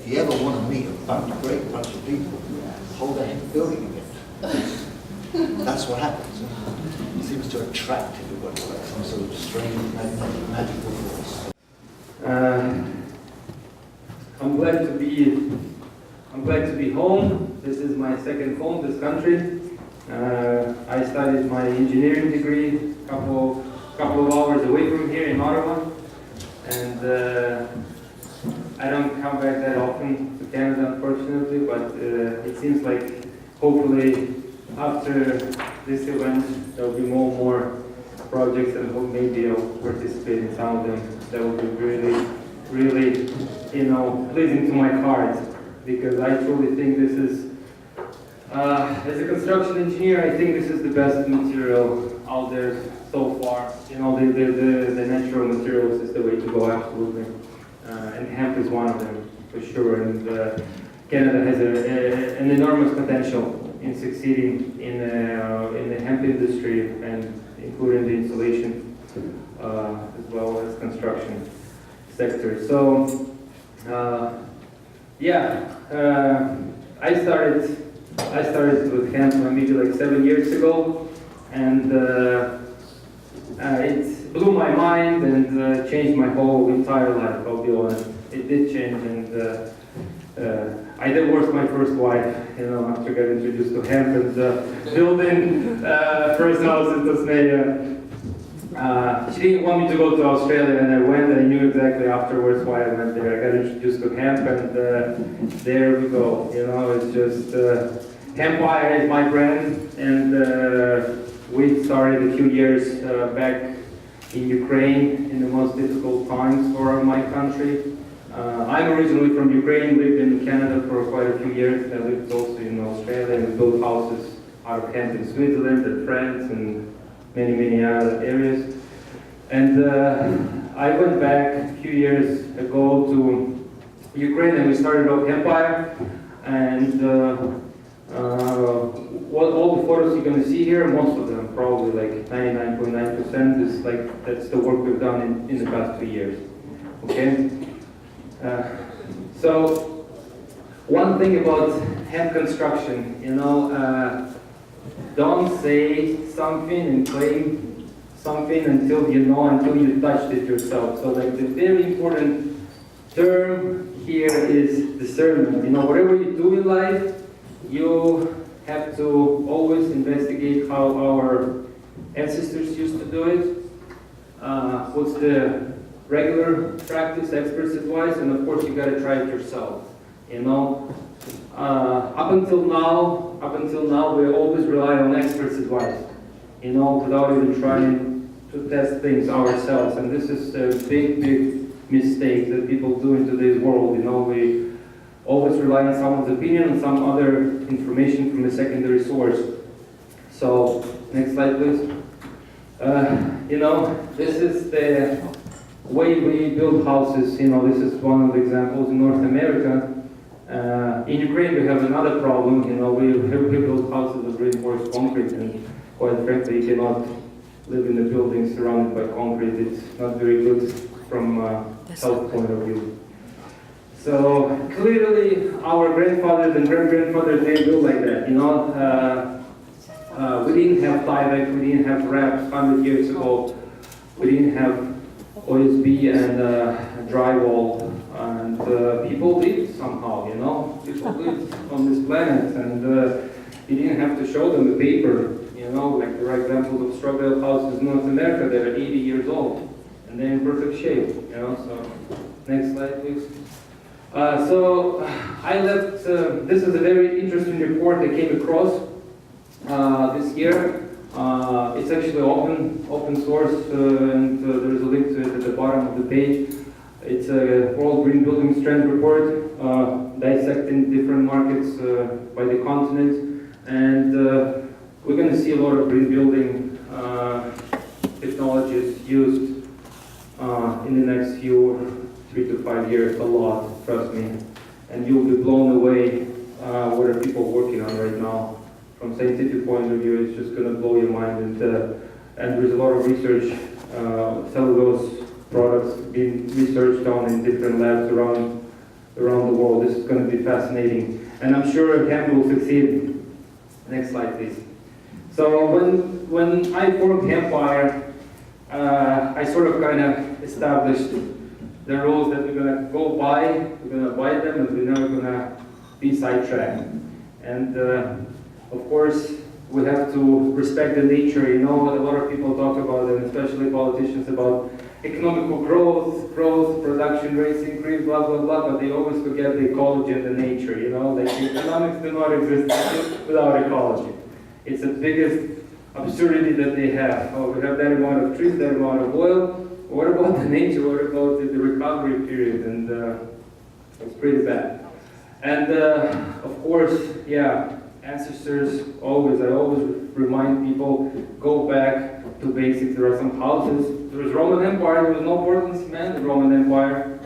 if you ever want to meet a great bunch of people, hold a hemp building event. That's what happens. It seems to attract everybody like some sort of strange magical force. I'm glad to be home. This is my second home, this country. I studied my engineering degree a couple of hours away from here in Ottawa, and I don't come back that often to Canada, unfortunately. But it seems like hopefully after this event there will be more projects, and maybe I'll participate in some of them. That will be really, pleasing to my heart, because I truly think this is, as a construction engineer, I think this is the best material out there so far. The natural materials is the way to go, absolutely. And hemp is one of them, for sure. And Canada has an enormous potential in succeeding in the hemp industry, and including the insulation as well as construction sector. So, I started with hemp maybe like 7 years ago, and it blew my mind and changed my whole entire life, I'll be honest. It did change, and I divorced my first wife, after getting introduced to hemp and building first house in Tasmania. She didn't want me to go to Australia, and I went. I knew exactly afterwards why I went there. I got introduced to hemp, and there we go. It's just Hempire is my brand, and we started a few years back in Ukraine in the most difficult times for my country. I'm originally from Ukraine, lived in Canada for quite a few years. I lived also in Australia, and we built houses out of hemp in Switzerland and France and many other areas. And I went back a few years ago to Ukraine, and we started up Hempire. And all the photos you're going to see here, most of them, probably like 99.9%, is that's the work we've done in the past 2 years. Okay. So one thing about hemp construction, don't say something and claim something until you touched it yourself. So the very important term here is discernment. Whatever you do in life, you have to always investigate how our ancestors used to do it. What's the regular practice, experts' advice, and of course you got to try it yourself. Up until now, we always rely on experts' advice, without even trying to test things ourselves. And this is a big mistake that people do in today's world. We always rely on someone's opinion and some other information from a secondary source. So, next slide, please. This is the way we build houses. This is one of the examples in North America. In Ukraine, we have another problem. We build houses with reinforced concrete, and quite frankly, you cannot live in a building surrounded by concrete. It's not very good from a health point of view. So clearly, our grandfathers and great-grandfathers, they built like that. We didn't have Tyvek, we didn't have wraps 100 years ago. We didn't have OSB and drywall, and people lived somehow, People lived on this planet, and you didn't have to show them the paper, like the right examples of straw bale houses in North America. They're 80 years old, and they're in perfect shape, So, next slide, please. So I left. This is a very interesting report I came across this year. It's actually open source, and there's a link to it at the bottom of the page. It's a World Green Building Strength Report, dissecting different markets by the continent, and we're going to see a lot of green building technologies used in the next 3 to 5 years, a lot, trust me. And you'll be blown away what are people working on right now. From scientific point of view, it's just going to blow your mind. And there's a lot of research, cellulose products being researched on in different labs around around the world. This is going to be fascinating, and I'm sure hemp will succeed. Next slide, please. So when I formed Hempire, I sort of kind of established the rules that we're going to go by, we're going to abide them, and we're never going to be sidetracked. And of course, we have to respect the nature. You know, a lot of people talk about, and especially politicians, about economical growth, production rates increase, blah, blah, blah, but they always forget the ecology and the nature, you know, like economics do not exist without ecology. It's the biggest absurdity that they have. Oh, we have that amount of trees, that amount of oil. What about the nature? What about the recovery period? And it's pretty bad. And of course, yeah, ancestors always, I always remind people, go back to basics. There are some houses. There was Roman Empire, there was no Portland cement in the Roman Empire.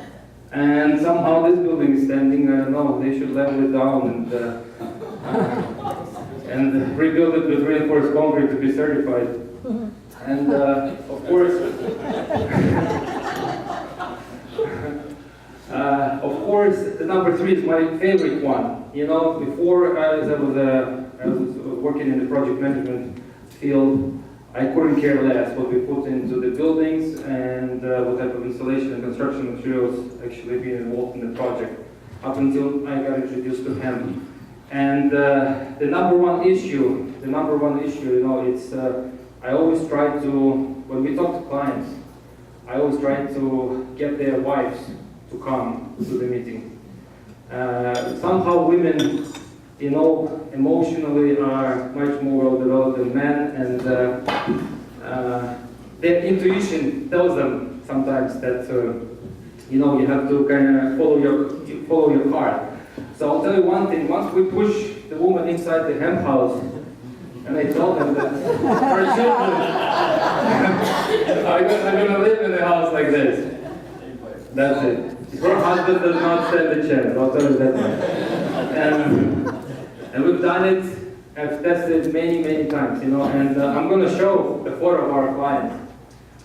And somehow this building is standing, I don't know, they should level it down and rebuild it with reinforced concrete to be certified. And of course, the number 3 is my favorite one. You know, before I was working in the project management field, I couldn't care less what we put into the buildings and what type of installation and construction materials actually being involved in the project, up until I got introduced to hemp. And the number one issue, you know, it's I always try to, when we talk to clients, I always try to get their wives to come to the meeting. Somehow women, you know, emotionally are much more well developed than men, and their intuition tells them sometimes that you know, you have to kind of follow your heart. So I'll tell you one thing: once we push the woman inside the hemp house, and I tell them that her children are going to live in a house like this. That's it. Her husband does not stand a chance, I'll tell you that much. And we've done it, I've tested many times, you know, and I'm going to show the photo of our client.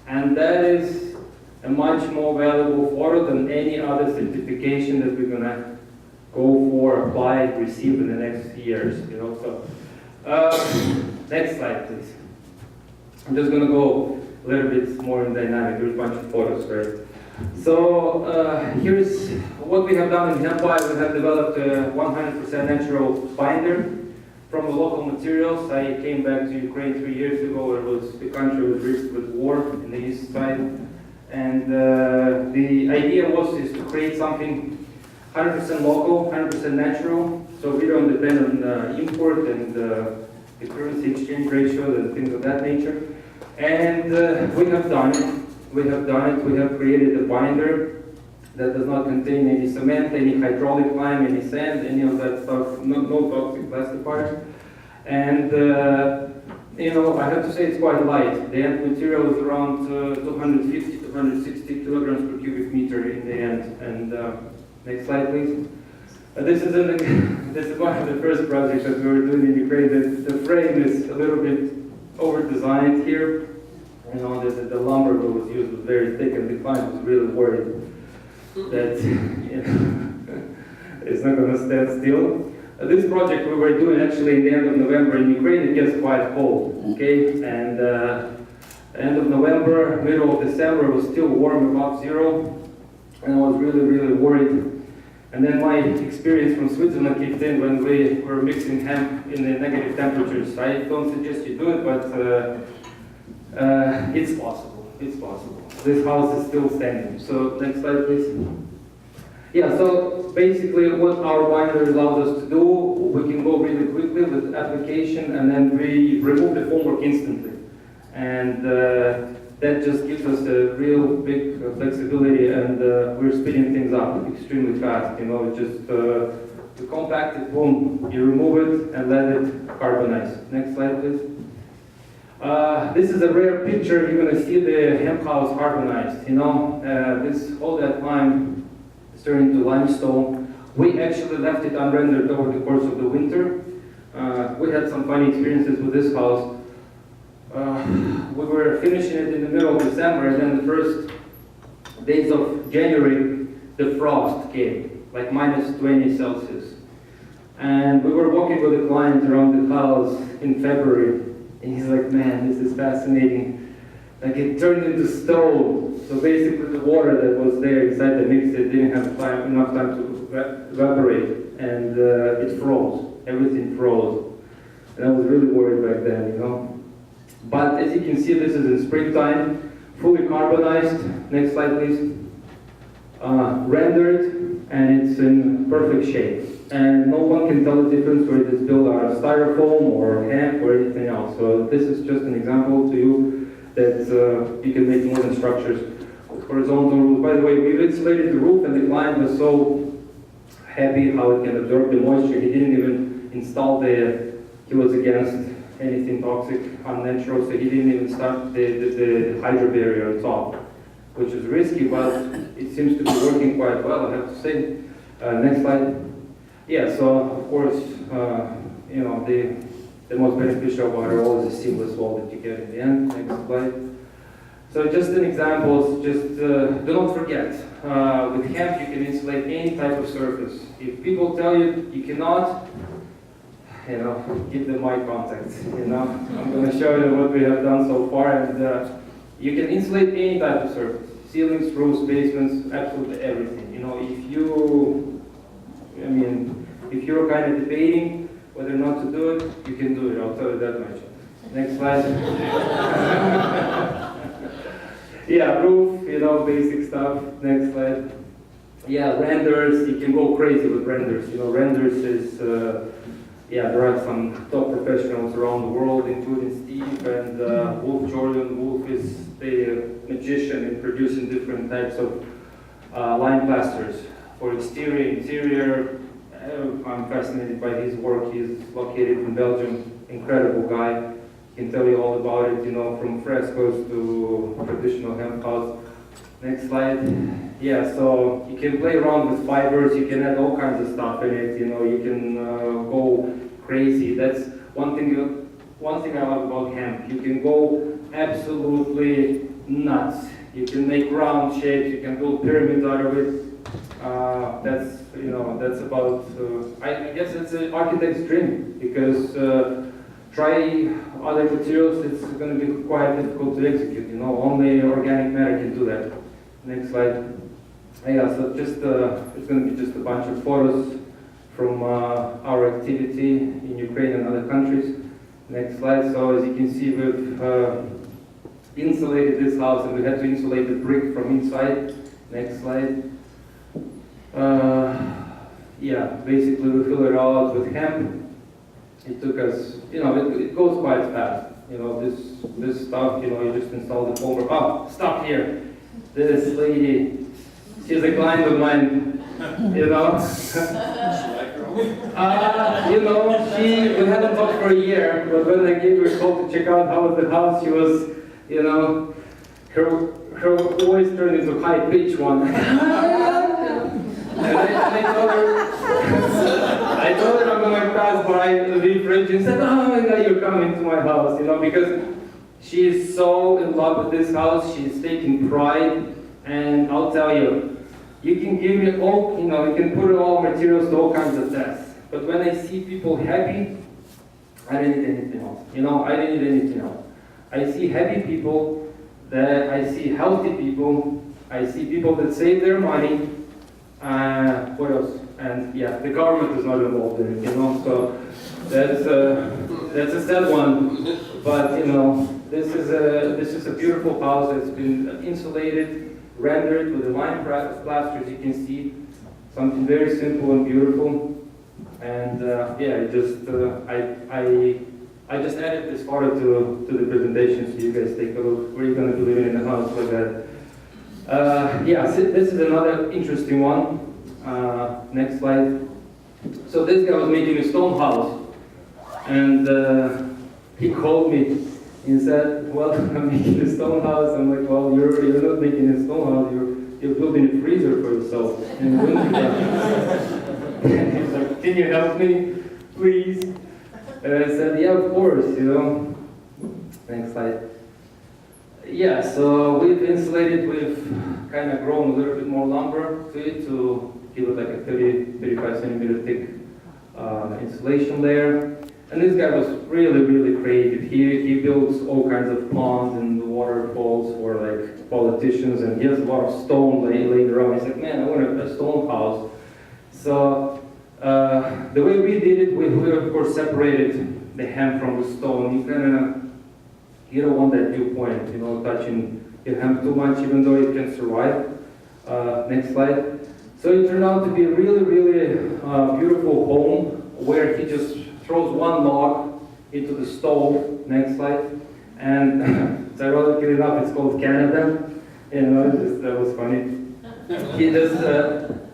And that is a much more valuable photo than any other certification that we're going to go for, apply, receive in the next years, you know. So, next slide, please. I'm just going to go a little bit more in dynamic. There's a bunch of photos, right? So here's what we have done in Hempire. We have developed a 100% natural binder from the local materials. I came back to Ukraine 3 years ago, where the country was risked with war in the east side. And the idea is to create something 100% local, 100% natural, so we don't depend on import and the currency exchange ratios and things of that nature. And we have done it. We have created a binder that does not contain any cement, any hydraulic lime, any sand, any of that stuff, no toxic classifiers. And you know, I have to say it's quite light. The end material is around 250 to 160 kilograms per cubic meter in the end. And next slide, please. This is one of the first projects that we were doing in Ukraine. The frame is a little bit over-designed here. You know, the lumber that was used was very thick, and the client was really worried that you know, it's not going to stand still. This project we were doing actually in the end of November in Ukraine. It gets quite cold, okay? And end of November, middle of December, it was still warm, above 0, and I was really worried. And then my experience from Switzerland kicked in when we were mixing hemp in the negative temperatures. I don't suggest you do it, but it's possible. It's possible. This house is still standing. So next slide, please. Yeah, so basically what our binder allows us to do, we can go really quickly with application, and then we remove the formwork instantly. And that just gives us a real big flexibility, and we're speeding things up extremely fast. You know, just you compact it, boom, you remove it and let it carbonize. Next slide, please. This is a rare picture. You're going to see the hemp house carbonized. You know, all that lime is turned into limestone. We actually left it unrendered over the course of the winter. We had some funny experiences with this house. We were finishing it in the middle of December, and then the first days of January, the frost came. like -20 Celsius. And we were walking with a client around the house in February, and he's like, man, this is fascinating. Like it turned into stone. So basically the water that was there inside the mixer didn't have enough time to evaporate, and it froze. Everything froze. And I was really worried back then, you know. But as you can see, this is in springtime, fully carbonized. Next slide, please. Rendered, and it's in perfect shape. And no one can tell the difference whether it's built out of styrofoam or hemp or anything else. So this is just an example to you that you can make modern structures with horizontal roof. By the way, we've insulated the roof, and the client was so happy how it can absorb the moisture. He didn't even install he was against anything toxic, unnatural, so he didn't even start the hydro barrier on top, which is risky, but it seems to be working quite well, I have to say. Next slide. Yeah, so of course, you know, the most beneficial about it all is the seamless wall that you get in the end. Next slide. So just an example, just do not forget, with hemp you can insulate any type of surface. If people tell you you cannot, you know, give them my contact, you know. I'm going to show you what we have done so far, and you can insulate any type of surface. Ceilings, roofs, basements, absolutely everything. You know, if you're kind of debating whether or not to do it, you can do it, I'll tell you that much. Next slide. Yeah, roof, you know, basic stuff. Next slide. Yeah, renders, you can go crazy with renders. You know, renders is, yeah, there are some top professionals around the world, including Steve and Wolf Jordan. Wolf is the magician in producing different types of lime plasters for exterior, interior. I'm fascinated by his work. He's located in Belgium. Incredible guy. Can tell you all about it, you know, from frescoes to traditional hemp house. Next slide. Yeah, so you can play around with fibers, you can add all kinds of stuff in it, you know, you can go crazy. That's one thing I love about hemp. You can go absolutely nuts. You can make round shapes, you can build pyramids out of it. That's, you know, that's about, I guess it's an architect's dream, because try other materials, it's going to be quite difficult to execute, you know, only organic matter can do that. Next slide. Yeah, so just, it's going to be just a bunch of photos from our activity in Ukraine and other countries. Next slide. So as you can see, we've insulated this house, and we had to insulate the brick from inside. Next slide. Yeah, basically we fill it all out with hemp. It took us, you know, it goes quite fast. You know, this stuff, you know, you just install the foamer. Oh, stop here. This lady, she's a client of mine, you know. You know, we hadn't talked for a year, but when I gave her a call to check out how was the house, she was, you know, her voice turned into high-pitched one. And I told her I'm going to pass by the fridge and said, oh, now you're coming to my house, you know, because she is so in love with this house. She's taking pride, and I'll tell you, you can give me all, you know, you can put all materials to all kinds of tests. But when I see people happy, I don't need anything else. You know, I don't need anything else. I see happy people, I see healthy people, I see people that save their money. What else? And yeah, the government is not involved in it, you know, so that's a sad one. But you know, this is a beautiful house that's been insulated, rendered with the lime plasters. You can see something very simple and beautiful. And yeah, I just added this photo to the presentation, so you guys take a look. Where are you going to be living in a house like that? Yeah, so this is another interesting one. Next slide. So this guy was making a stone house, and he called me and said, well, I'm making a stone house. I'm like, well, you're not making a stone house, you're building a freezer for yourself in the winter. And he's like, can you help me, please? And I said, yeah, of course, you know. Next slide. Yeah, so we've insulated, we've kind of grown a little bit more lumber to it to He was like a 35 centimeter thick insulation layer. And this guy was really, really creative. He builds all kinds of ponds and waterfalls for like politicians, and he has a lot of stone laid around. He's like, man, I want a stone house. So the way we did it, we of course separated the hemp from the stone. You don't want that viewpoint, touching your hemp too much, even though it can survive. Next slide. So it turned out to be a really, really beautiful home where he just throws one log into the stove. Next slide. And it's ironically enough, it's called Canada. That was funny.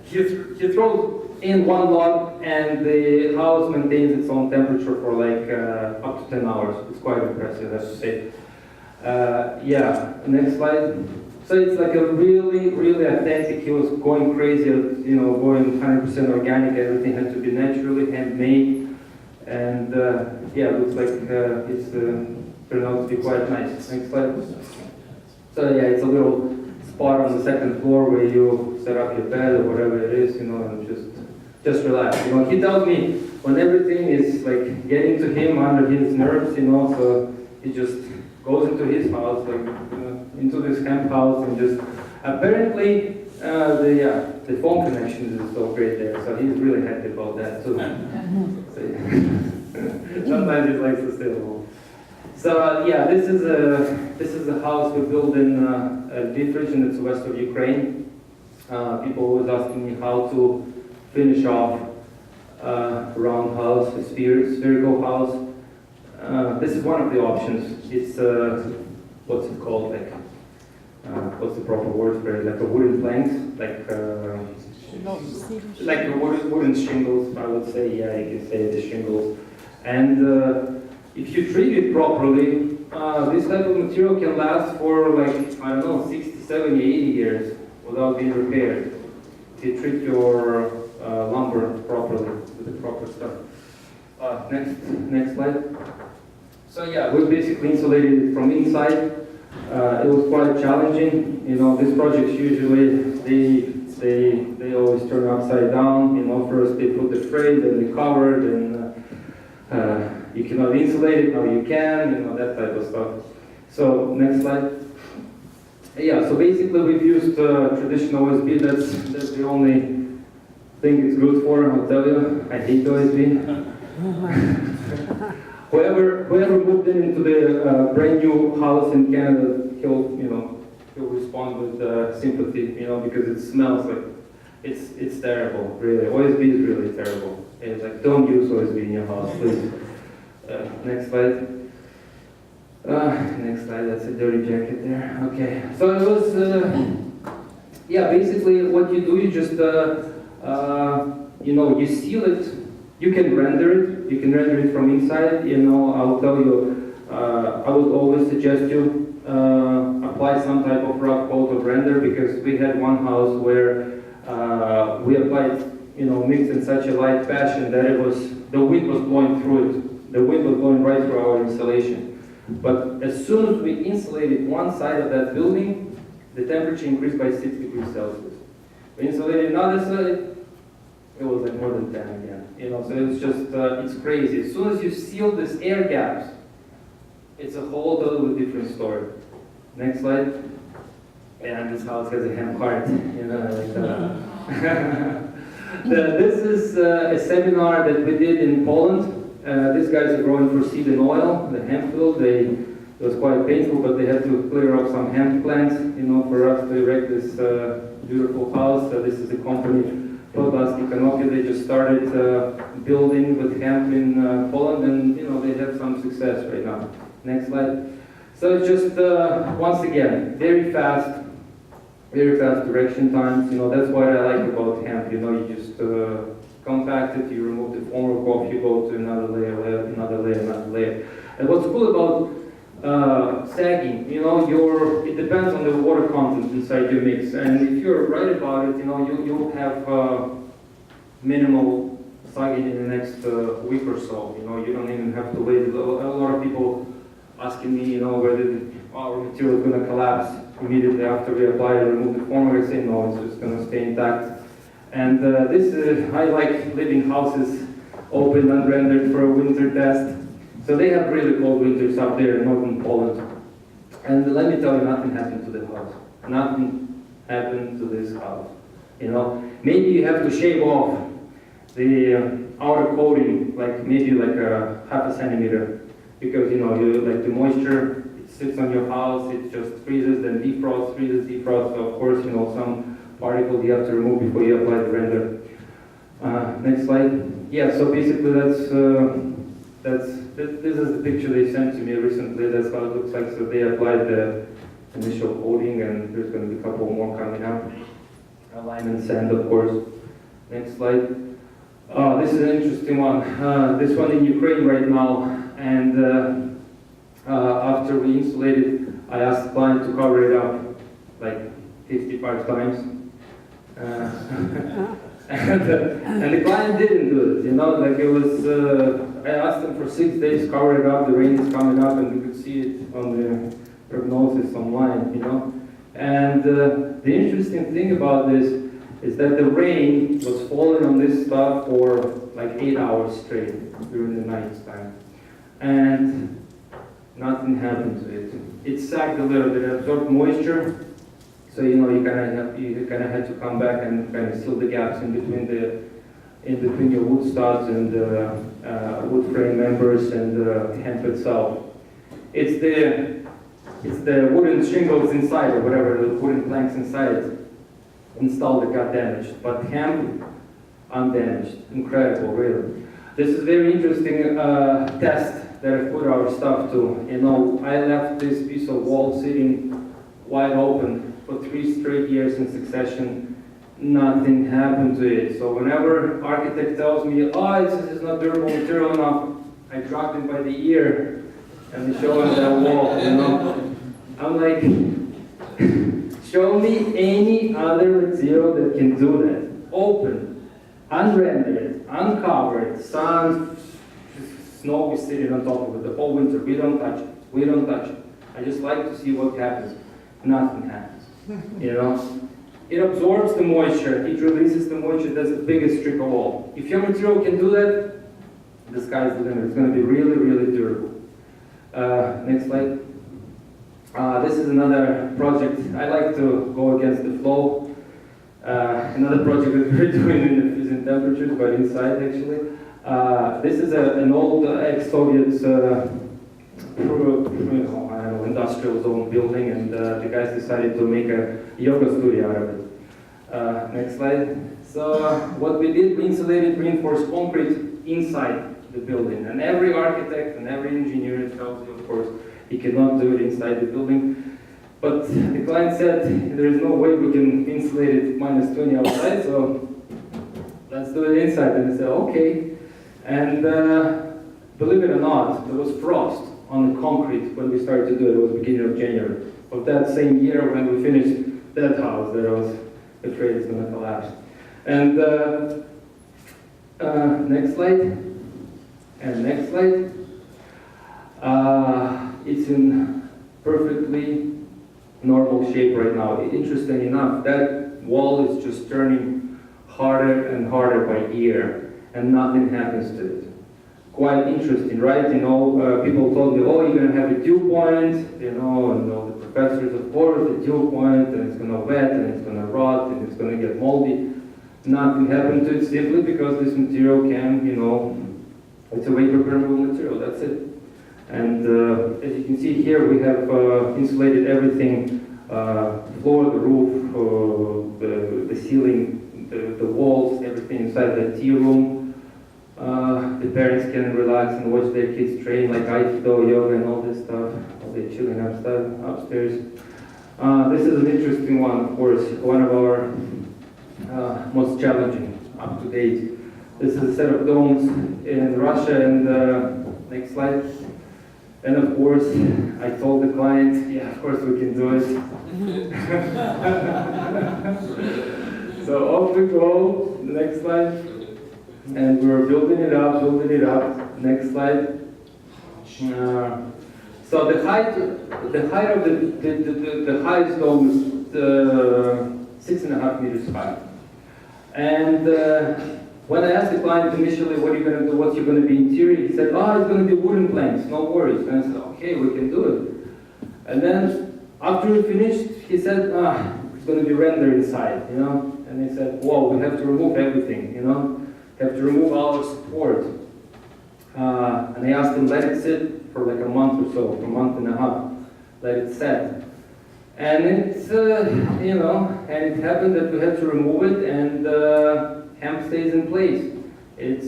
He throws in one log, and the house maintains its own temperature for like up to 10 hours. It's quite impressive, I have to say. Yeah, next slide. So it's like a really, really authentic. He was going crazy, going 100% organic. Everything had to be naturally handmade, and yeah, it looks like it's turned out to be quite nice. Next slide. So yeah, it's a little spot on the second floor where you set up your bed or whatever it is, and just relax. He tells me when everything is like getting to him under his nerves, so he just goes into his house, like into this hemp house, and just apparently the phone connection is so great there, so he's really happy about that too. Sometimes he likes to stay alone. So yeah, this is a house we built in Lviv region. It's west of Ukraine. People always asking me how to finish off a round house, a spherical house. This is one of the options. It's what's it called? Like what's the proper word for it? Like a wooden planks, like a wooden shingles. I would say, yeah, you can say the shingles. And if you treat it properly, this type of material can last for like, I don't know, 60, 70, 80 years without being repaired. If you treat your lumber properly with the proper stuff. Next slide. So yeah, we basically insulated it from inside. It was quite challenging. These projects usually they always turn upside down. First they put the frame, then they cover, then you cannot insulate it, now you can, that type of stuff. So next slide. Yeah, so basically we've used traditional OSB. That's the only thing it's good for, I'll tell you. I hate OSB. Whoever moved into the brand new house in Canada, he'll respond with sympathy, because it smells like it's terrible, really. OSB is really terrible. It's like, don't use OSB in your house, please. Next slide. Next slide, that's a dirty jacket there. Okay, so it was, yeah, basically what you do, you just, you seal it. You can render it from inside. I'll tell you, I would always suggest you apply some type of rough coat of render, because we had one house where we applied, mixed in such a light fashion that the wind was blowing through it. The wind was going right through our insulation. But as soon as we insulated one side of that building, the temperature increased by 6 degrees Celsius. We insulated another side, it was like more than 10 again. So it's just, it's crazy. As soon as you seal these air gaps, it's a whole totally different story. Next slide. And this house has a hemp heart, This is a seminar that we did in Poland. These guys are growing for seed and oil, the hemp field. It was quite painful, but they had to clear up some hemp plants, for us to erect this beautiful house. This is a company, They just started building with hemp in Poland, and they have some success right now. Next slide. So it's just once again very fast direction times. That's what I like about hemp. You just compact it, you remove the formwork off, you go to another layer, another layer. And what's cool about sagging, it depends on the water content inside your mix. And if you're right about it, you'll have minimal sagging in the next week or so. You don't even have to wait. A lot of people asking me, whether our material is going to collapse immediately after we apply and remove the formwork. I say no, it's just going to stay intact. And I like living houses, open and rendered for a winter test. So they have really cold winters up there in northern Poland. And let me tell you, nothing happened to the house. Nothing happened to this house. You know, maybe you have to shave off the outer coating, like maybe like a half a centimeter, because you know, the moisture, it sits on your house, it just freezes, then defrosts, freezes, defrosts. So of course, you know, some particles you have to remove before you apply the render. Next slide. Yeah, so basically this is the picture they sent to me recently. That's how it looks like. So they applied the initial coating, and there's going to be a couple more coming up. Lime and sand, of course. Next slide. This is an interesting one. This one in Ukraine right now, and after we insulated, I asked the client to cover it up like 55 times. And the client didn't do it, you know, like it was, I asked them for 6 days, cover it up, the rain is coming up, and you could see it on the prognosis online, you know. And the interesting thing about this is that the rain was falling on this stuff for like 8 hours straight during the night time. And nothing happened to it. It sagged a little bit, it absorbed moisture. So you know, you kind of had to come back and kind of seal the gaps in between your wood studs and wood frame members and the hemp itself. It's the wooden shingles inside, or whatever, the wooden planks inside installed that got damaged. But hemp, undamaged. Incredible, really. This is very interesting test that I put our stuff to. You know, I left this piece of wall sitting wide open for 3 straight years in succession. Nothing happened to it. So whenever architect tells me, oh, it's not durable material enough, I drag him by the ear and show him that wall, you know. I'm like, show me any other material that can do that. Open, unrendered, uncovered, sun, snow is sitting on top of it the whole winter. We don't touch it. We don't touch it. I just like to see what happens. Nothing happens. You know, it absorbs the moisture, it releases the moisture. That's the biggest trick of all. If your material can do that, the sky's the limit. It's going to be really, really durable. Next slide. This is another project. I like to go against the flow. Another project that we're doing in the freezing temperatures, but inside actually. This is an old ex-Soviet industrial zone building, and the guys decided to make a yoga studio out of it. Next slide. So what we did, we insulated reinforced concrete inside the building, and every architect and every engineer tells you, of course, you cannot do it inside the building. But the client said there is no way we can insulate it -20 outside, so let's do it inside. And I said, okay. And believe it or not, there was frost on the concrete when we started to do it. It was beginning of January of that same year when we finished that house that I was afraid it's going to collapse. And next slide. And next slide. It's in perfectly normal shape right now. Interesting enough, that wall is just turning harder and harder by year, and nothing happens to it. Quite interesting, right? You know, people told me, oh, you're going to have a dew point, you know, and all the professors, of course, the dew point, and it's going to wet, and it's going to rot, and it's going to get moldy. Nothing happened to it simply because this material can, you know, it's a vapor permeable material, that's it. And as you can see here, we have insulated everything, floor, the roof, the ceiling, the walls, everything inside the tea room. The parents can relax and watch their kids train, like Aikido, yoga, and all this stuff. They're chilling upstairs. This is an interesting one, of course, one of our most challenging, up to date. This is a set of domes in Russia, and next slide. And of course, I told the client, yeah, of course we can do it. So off we go, the next slide. And we're building it up. Next slide. So the height of the highest dome is 6.5 meters high. And when I asked the client initially, what are you going to do, what's going to be interior, he said, oh, it's going to be wooden planks, no worries. And I said, okay, we can do it. And then after we finished, he said, it's going to be rendered inside, you know. And he said, whoa, we have to remove everything, you know. We have to remove all our support. And I asked him, let it sit for like a month or so, for a month and a half, let it set. And it's, you know, and it happened that we had to remove it, and hemp stays in place. It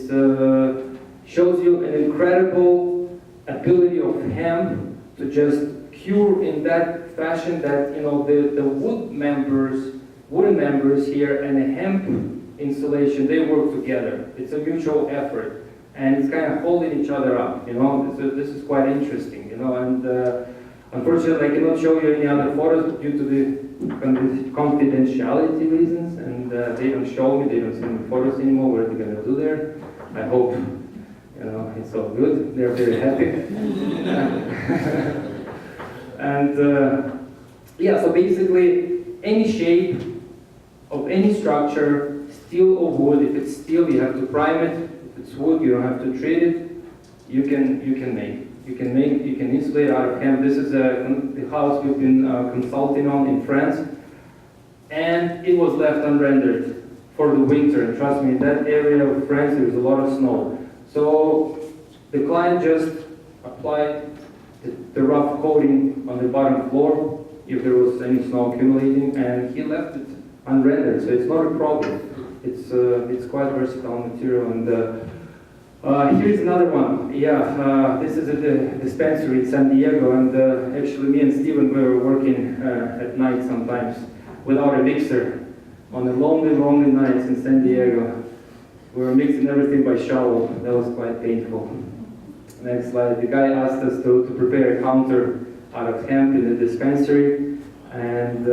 shows you an incredible ability of hemp to just cure in that fashion that, you know, the wooden members here and the hemp insulation, they work together. It's a mutual effort, and it's kind of holding each other up, you know. This is quite interesting, you know, and unfortunately, I cannot show you any other photos due to the confidentiality reasons, and they don't show me, they don't send me photos anymore. What are they going to do there? I hope, you know, it's all good. They're very happy. And yeah, so basically, any shape of any structure, steel or wood. If it's steel, you have to prime it. If it's wood, you don't have to treat it. You can make. You can insulate out of hemp. This is the house we've been consulting on in France, and it was left unrendered for the winter. And trust me, in that area of France, there's a lot of snow. So the client just applied the rough coating on the bottom floor if there was any snow accumulating, and he left it unrendered. So it's not a problem. It's quite versatile material. And here's another one. Yeah, this is at the dispensary in San Diego, and actually me and Steven were working at night sometimes without a mixer on the lonely, lonely nights in San Diego. We were mixing everything by shovel. That was quite painful. Next slide. The guy asked us to prepare a counter out of hemp in the dispensary, and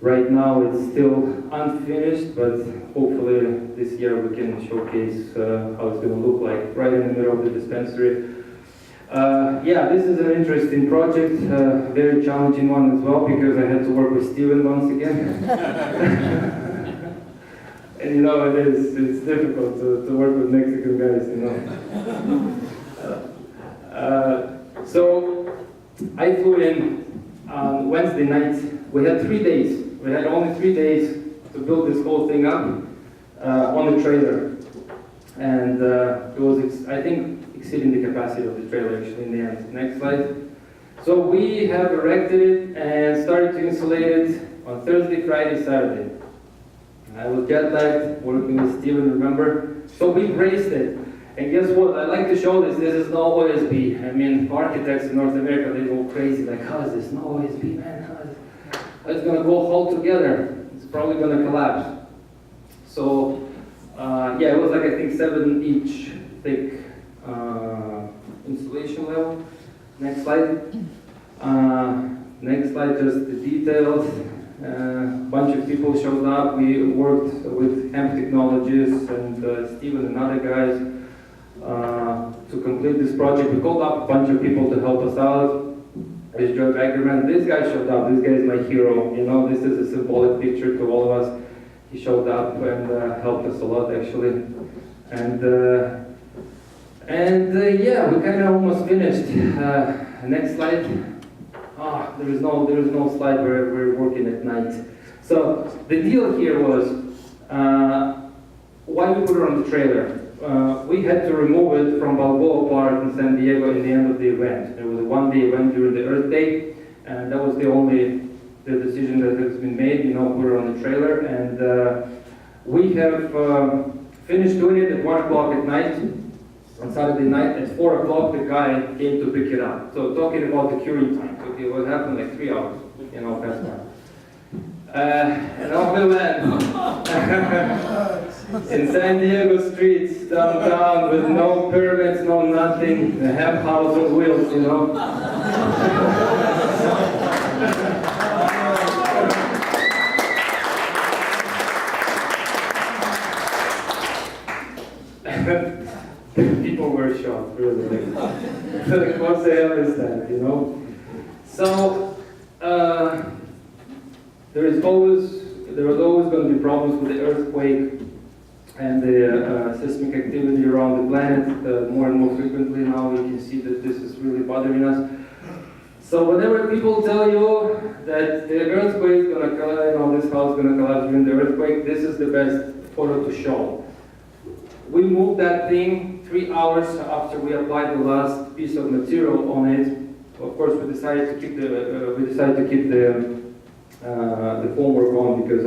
right now it's still unfinished, but hopefully this year we can showcase how it's going to look like right in the middle of the dispensary. Yeah, this is an interesting project, very challenging one as well, because I had to work with Steven once again. And you know, it's difficult to work with Mexican guys, you know. So I flew in on Wednesday night. We had 3 days. We had only 3 days to build this whole thing up on the trailer. And it was, I think, exceeding the capacity of the trailer actually in the end. Next slide. So we have erected it and started to insulate it on Thursday, Friday, Saturday. I was jet lagged, working with Steven, remember? So we braced it. And guess what? I like to show this. This is no OSB. I mean, architects in North America, they go crazy. Like, how is this? No OSB, man. It's going to go hold together. It's probably going to collapse. So, yeah, it was like, I think, 7-inch thick insulation level. Next slide. Next slide, just the details. Bunch of people showed up. We worked with hemp technologists and Steven and other guys to complete this project. We called up a bunch of people to help us out. There's Joe Baggerman. This guy showed up. This guy is my hero. You know, this is a symbolic picture to all of us. He showed up and helped us a lot, actually. And yeah, we kind of almost finished. Next slide. There is no slide where we're working at night. So the deal here was why we put it on the trailer. We had to remove it from Balboa Park in San Diego in the end of the event. There was a one-day event during the Earth Day, and that was the decision that has been made, you know, put it on the trailer. And we have finished doing it at 1 o'clock at night. On Saturday night, at 4 o'clock, the guy came to pick it up. So talking about the curing time, okay, what happened like 3 hours, you know, past time. And off we went. In San Diego streets, downtown, with no permits, no nothing, the hemp house on wheels, you know. People were shocked, really. Like, what the hell is that, you know? So, there is always there was always going to be problems with the earthquake and the seismic activity around the planet more and more frequently. Now you can see that this is really bothering us. So whenever people tell you that the earthquake is going to collapse, this house is going to collapse during the earthquake, this is the best photo to show. We moved that thing 3 hours after we applied the last piece of material on it. Of course, we decided to keep the formwork on because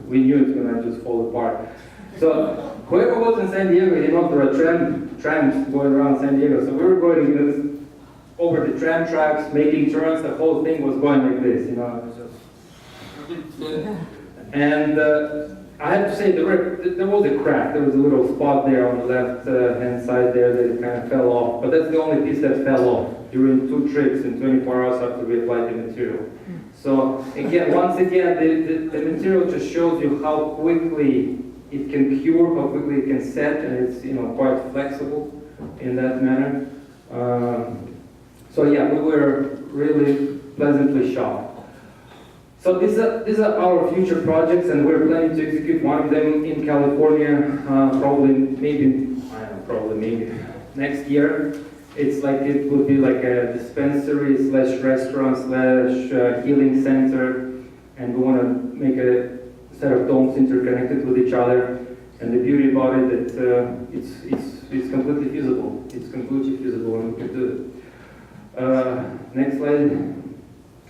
we knew it's going to just fall apart. So whoever was in San Diego, there are trams going around San Diego. So we were going over the tram tracks, making turns. The whole thing was going like this, It was just... And I have to say, there was a crack. There was a little spot there on the left-hand side there that it kind of fell off. But that's the only piece that fell off during 2 trips in 24 hours after we applied the material. So once again, the material just shows you how quickly it can cure, how quickly it can set, and it's quite flexible in that manner. So yeah, we were really pleasantly shocked. So these are our future projects, and we're planning to execute one of them in California, maybe next year. It would be like a dispensary / restaurant / healing center, and we want to make a set of domes interconnected with each other. And the beauty about it that it's completely feasible. It's completely feasible, and we can do it. Next slide.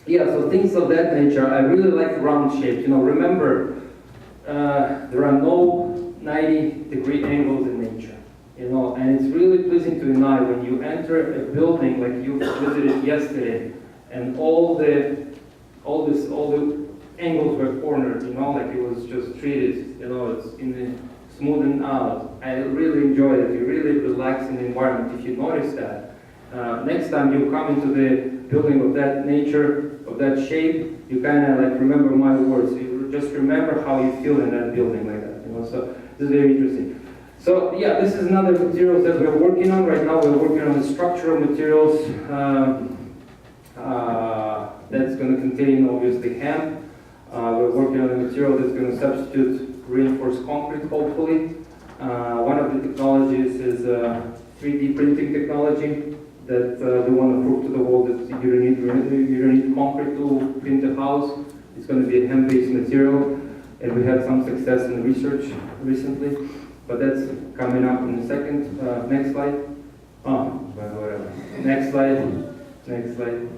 Yeah, so things of that nature. I really like round shapes. Remember, there are no 90-degree angles in nature. And it's really pleasing to the eye when you enter a building like you visited yesterday, and all the angles were cornered. Like it was just treated. It's in the smoothened out. I really enjoyed it. You really relax in the environment if you notice that. Next time you come into the building of that nature, of that shape, you kind of remember my words. You just remember how you feel in that building like that. So this is very interesting. So yeah, this is another material that we're working on right now. We're working on the structural materials that's going to contain obviously hemp. We're working on a material that's going to substitute reinforced concrete, hopefully. One of the technologies is 3D printing technology that we want to prove to the world that you don't need concrete to print the house. It's going to be a hemp-based material, and we had some success in research recently, but that's coming up in a second. Next slide. Whatever. Next slide. Next slide.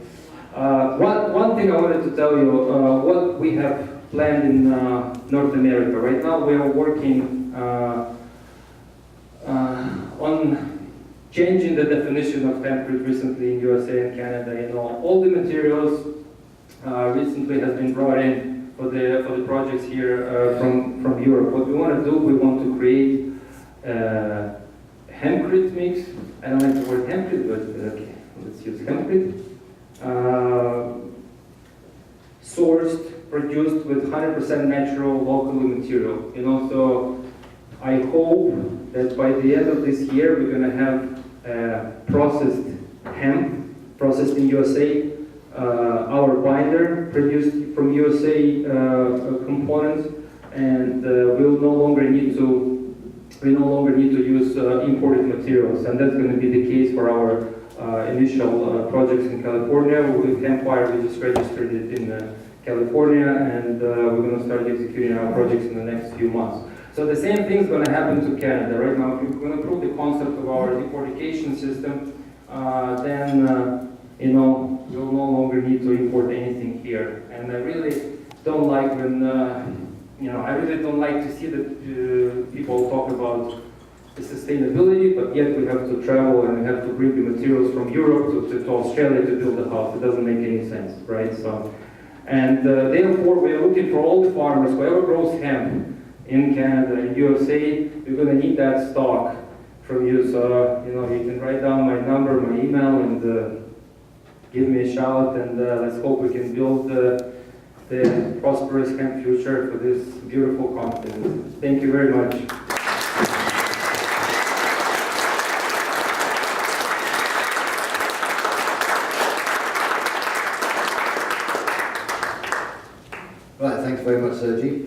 One thing I wanted to tell you, what we have planned in North America. Right now we are working on changing the definition of hempcrete recently in USA and Canada. All the materials recently has been brought in for the projects here from Europe. What we want to do, we want to create hempcrete mix. I don't like the word hempcrete, but okay, let's use hempcrete. Sourced, produced with 100% natural, locally material. So I hope that by the end of this year we're going to have processed hemp, processed in USA, our binder produced from USA components, and we'll no longer need to use imported materials, and that's going to be the case for our initial projects in California. With Hempwire, we just registered it in California, and we're going to start executing our projects in the next few months. So the same thing is going to happen to Canada. Right now, if we're going to prove the concept of our deportation system, then we'll no longer need to import anything here. And I really don't like when I really don't like to see that people talk about the sustainability, but yet we have to travel and we have to bring the materials from Europe to Australia to build the house. It doesn't make any sense, right? So, and therefore we are looking for all the farmers, whoever grows hemp in Canada and USA, you're going to need that stock from you. So you can write down my number, my email, and give me a shout, and let's hope we can build the prosperous hemp future for this beautiful continent. Thank you very much. Right, thanks very much, Sergiy.